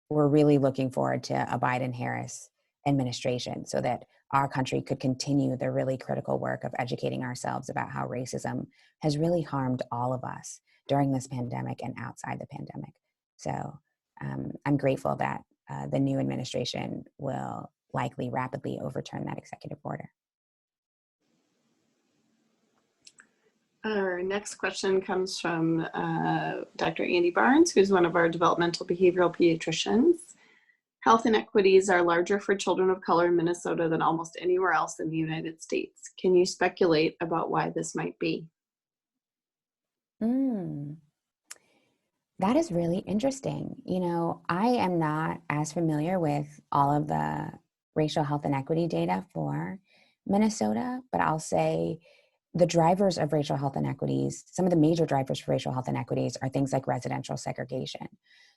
were really looking forward to a Biden-Harris administration so that our country could continue the really critical work of educating ourselves about how racism has really harmed all of us during this pandemic and outside the pandemic. So I'm grateful that the new administration will likely rapidly overturn that executive order. Our next question comes from Dr. Andy Barnes, who's one of our developmental behavioral pediatricians. Health inequities are larger for children of color in Minnesota than almost anywhere else in the United States. Can you speculate about why this might be? That is really interesting. You know, I am not as familiar with all of the racial health inequity data for Minnesota, but I'll say the drivers of racial health inequities, some of the major drivers for racial health inequities are things like residential segregation.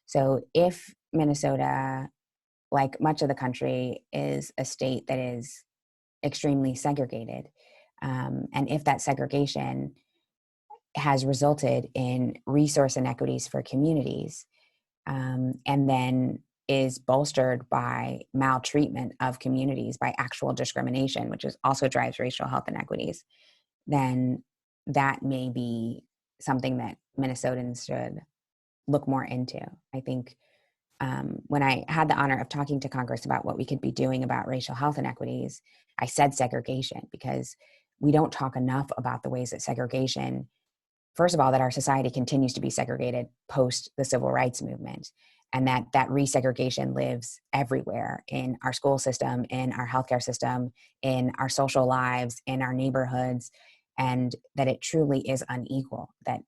So if Minnesota, like much of the country, is a state that is extremely segregated, and if that segregation has resulted in resource inequities for communities, and then is bolstered by maltreatment of communities, by actual discrimination, which also drives racial health inequities, then that may be something that Minnesotans should look more into. I think when I had the honor of talking to Congress about what we could be doing about racial health inequities, I said segregation, because we don't talk enough about the ways that segregation, first of all, that our society continues to be segregated post the civil rights movement, and that resegregation lives everywhere in our school system, in our healthcare system, in our social lives, in our neighborhoods, and that it truly is unequal. That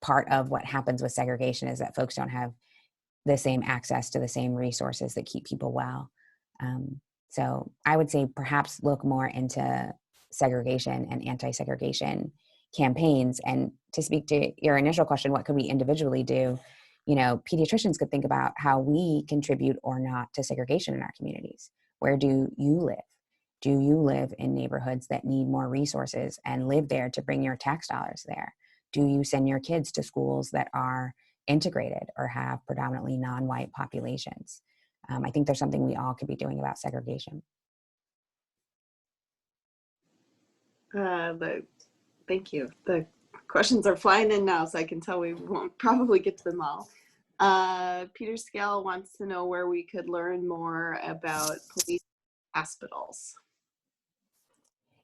part of what happens with segregation is that folks don't have the same access to the same resources that keep people well. So I would say perhaps look more into segregation and anti-segregation campaigns. And to speak to your initial question, what could we individually do? You know, pediatricians could think about how we contribute or not to segregation in our communities. Where do you live? Do you live in neighborhoods that need more resources and live there to bring your tax dollars there? Do you send your kids to schools that are integrated or have predominantly non-white populations? I think there's something we all could be doing about segregation. Thank you. The questions are flying in now, so I can tell we won't probably get to them all. Peter Scale wants to know where we could learn more about police hospitals.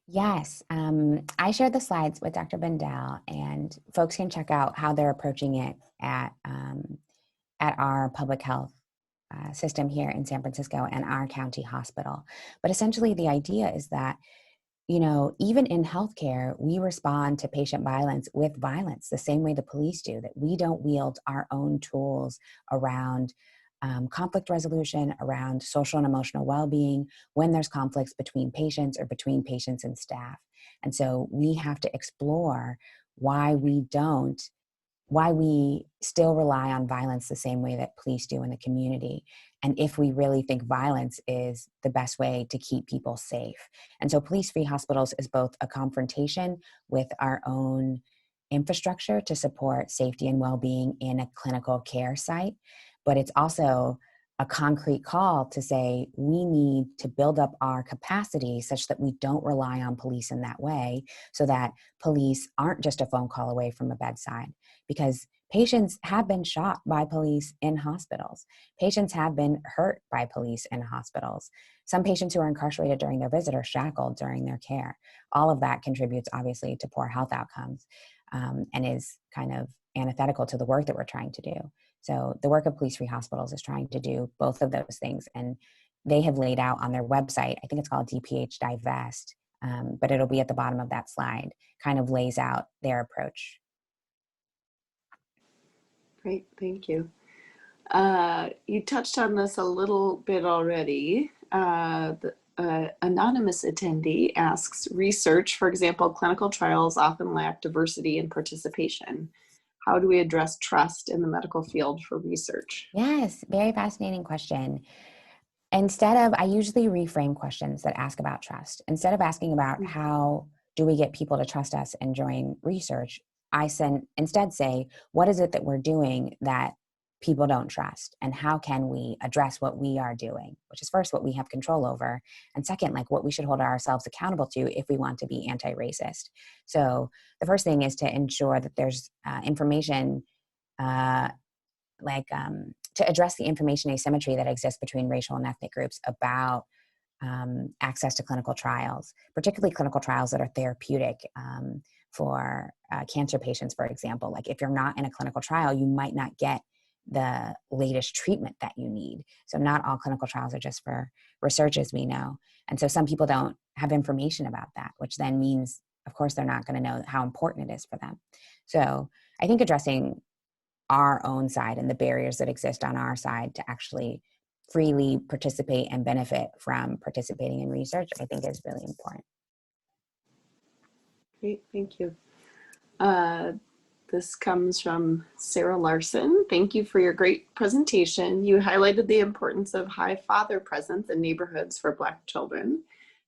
Yes, I shared the slides with Dr. Bendel, and folks can check out how they're approaching it at our public health system here in San Francisco and our county hospital. But essentially the idea is that, you know, even in healthcare, we respond to patient violence with violence the same way the police do, that we don't wield our own tools around conflict resolution, around social and emotional well-being when there's conflicts between patients or between patients and staff. And so we have to explore why we still rely on violence the same way that police do in the community, and if we really think violence is the best way to keep people safe. And so police-free hospitals is both a confrontation with our own infrastructure to support safety and well-being in a clinical care site, but it's also a concrete call to say we need to build up our capacity such that we don't rely on police in that way, so that police aren't just a phone call away from a bedside. Because patients have been shot by police in hospitals. Patients have been hurt by police in hospitals. Some patients who are incarcerated during their visit are shackled during their care. All of that contributes, obviously, to poor health outcomes, and is kind of antithetical to the work that we're trying to do. So the work of police-free hospitals is trying to do both of those things. And they have laid out on their website, I think it's called DPH Divest, but it'll be at the bottom of that slide, kind of lays out their approach. Great, thank you. You touched on this a little bit already. The anonymous attendee asks, research, for example, clinical trials often lack diversity and participation. How do we address trust in the medical field for research? Yes, very fascinating question. I usually reframe questions that ask about trust. Instead of asking about how do we get people to trust us and join research, I instead say, what is it that we're doing that people don't trust, and how can we address what we are doing, which is first what we have control over, and second, like what we should hold ourselves accountable to if we want to be anti-racist. So the first thing is to ensure that there's information to address the information asymmetry that exists between racial and ethnic groups about access to clinical trials, particularly clinical trials that are therapeutic for cancer patients, for example. Like if you're not in a clinical trial, you might not get the latest treatment that you need. So not all clinical trials are just for research, as we know. And so some people don't have information about that, which then means, of course, they're not going to know how important it is for them. So I think addressing our own side and the barriers that exist on our side to actually freely participate and benefit from participating in research, I think is really important. Great, thank you. This comes from Sarah Larson. Thank you for your great presentation. You highlighted the importance of high father presence in neighborhoods for Black children.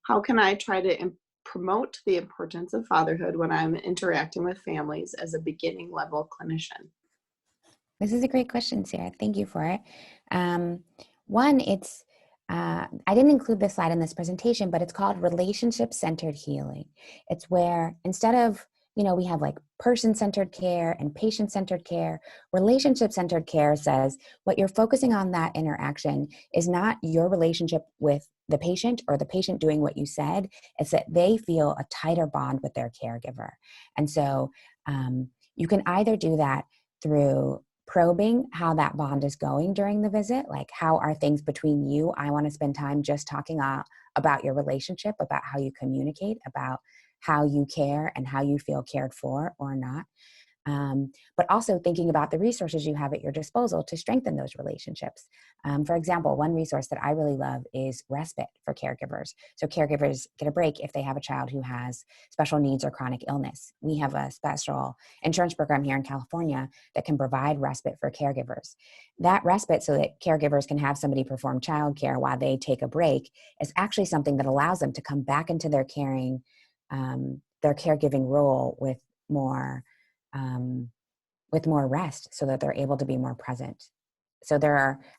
How can I try to promote the importance of fatherhood when I'm interacting with families as a beginning level clinician? This is a great question, Sarah. Thank you for it. One, I didn't include this slide in this presentation, but it's called relationship-centered healing. It's where instead of, we have like person-centered care and patient-centered care. Relationship-centered care says what you're focusing on that interaction is not your relationship with the patient or the patient doing what you said. It's that they feel a tighter bond with their caregiver. And so you can either do that through probing how that bond is going during the visit, like how are things between you? I want to spend time just talking about your relationship, about how you communicate, about how you care and how you feel cared for or not. But also thinking about the resources you have at your disposal to strengthen those relationships. For example, one resource that I really love is respite for caregivers. So caregivers get a break if they have a child who has special needs or chronic illness. We have a special insurance program here in California that can provide respite for caregivers. That respite, so that caregivers can have somebody perform childcare while they take a break, is actually something that allows them to come back into their caregiving role with more rest, so that they're able to be more present. So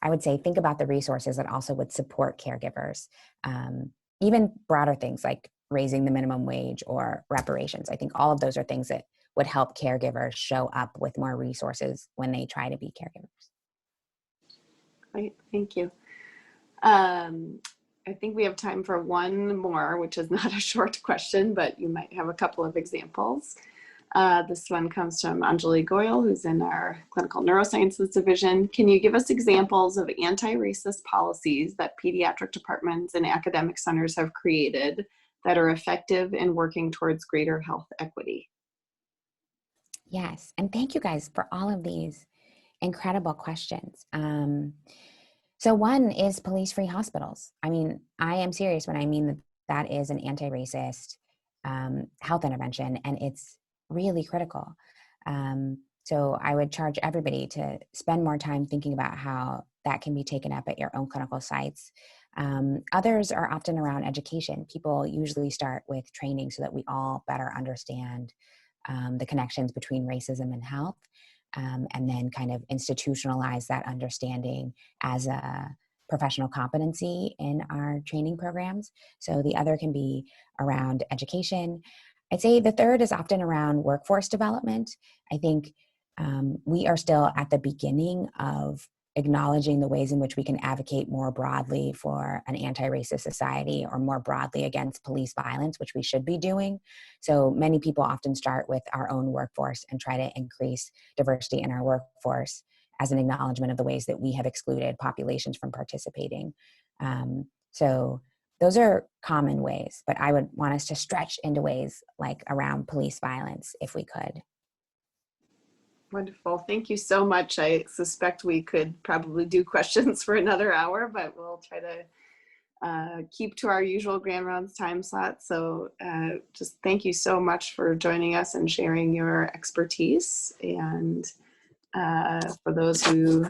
I would say, think about the resources that also would support caregivers, even broader things like raising the minimum wage or reparations. I think all of those are things that would help caregivers show up with more resources when they try to be caregivers. Great, thank you. I think we have time for one more, which is not a short question, but you might have a couple of examples. This one comes from Anjali Goyal, who's in our Clinical Neurosciences Division. Can you give us examples of anti-racist policies that pediatric departments and academic centers have created that are effective in working towards greater health equity? Yes, and thank you guys for all of these incredible questions. So one is police-free hospitals. I mean, I am serious when I mean that that is an anti-racist health intervention, and it's really critical. So I would charge everybody to spend more time thinking about how that can be taken up at your own clinical sites. Others are often around education. People usually start with training so that we all better understand the connections between racism and health, and then kind of institutionalize that understanding as a professional competency in our training programs. So the other can be around education. I'd say the third is often around workforce development. I think we are still at the beginning of acknowledging the ways in which we can advocate more broadly for an anti-racist society, or more broadly against police violence, which we should be doing. So many people often start with our own workforce and try to increase diversity in our workforce as an acknowledgement of the ways that we have excluded populations from participating. So those are common ways, but I would want us to stretch into ways like around police violence if we could. Wonderful. Thank you so much. I suspect we could probably do questions for another hour, but we'll try to keep to our usual Grand Rounds time slot. So just thank you so much for joining us and sharing your expertise. And for those who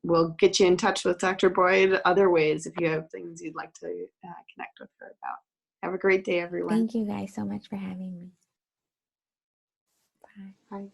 will get you in touch with Dr. Boyd other ways if you have things you'd like to connect with her about. Have a great day, everyone. Thank you guys so much for having me. Bye. Bye.